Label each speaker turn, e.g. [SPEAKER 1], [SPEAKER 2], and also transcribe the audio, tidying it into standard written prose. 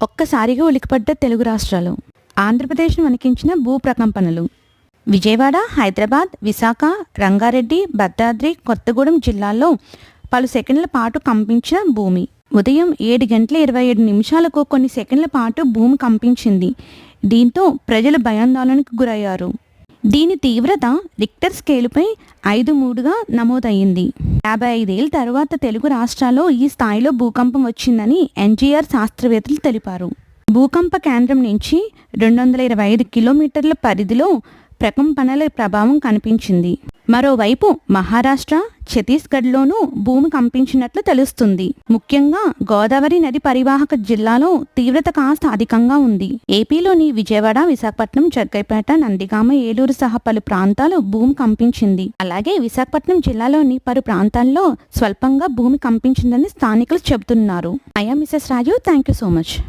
[SPEAKER 1] ఒక్కసారిగా ఉలికిపడ్డ తెలుగు రాష్ట్రాలు. ఆంధ్రప్రదేశ్ను వణికించిన భూప్రకంపనలు. విజయవాడ, హైదరాబాద్, విశాఖ, రంగారెడ్డి, భద్రాద్రి కొత్తగూడెం జిల్లాల్లో పలు సెకండ్ల పాటు కంపించిన భూమి. ఉదయం 7:27 కొన్ని సెకండ్ల పాటు భూమి కంపించింది. దీంతో ప్రజలు భయాందోళనకు గురయ్యారు. దీని తీవ్రత రిక్టర్ స్కేలుపై 5.3గా నమోదయ్యింది. 55 ఏళ్ల తర్వాత తెలుగు రాష్ట్రాల్లో ఈ స్థాయిలో భూకంపం వచ్చిందని ఎన్జీఆర్ శాస్త్రవేత్తలు తెలిపారు. భూకంప కేంద్రం నుంచి 225 కిలోమీటర్ల పరిధిలో ప్రకంపనల ప్రభావం కనిపించింది. మరోవైపు మహారాష్ట్ర, ఛత్తీస్గఢ్లోనూ భూమి కంపించినట్లు తెలుస్తుంది. ముఖ్యంగా గోదావరి నది పరివాహక జిల్లాలో తీవ్రత కాస్త అధికంగా ఉంది. ఏపీలోని విజయవాడ, విశాఖపట్నం, జగ్గైపేట, నందిగామ, ఏలూరు సహా పలు ప్రాంతాలు భూమి కంపించింది. అలాగే విశాఖపట్నం జిల్లాలోని పలు ప్రాంతాల్లో స్వల్పంగా భూమి కంపించిందని స్థానికులు చెబుతున్నారు. Mrs Raju, thank you so much.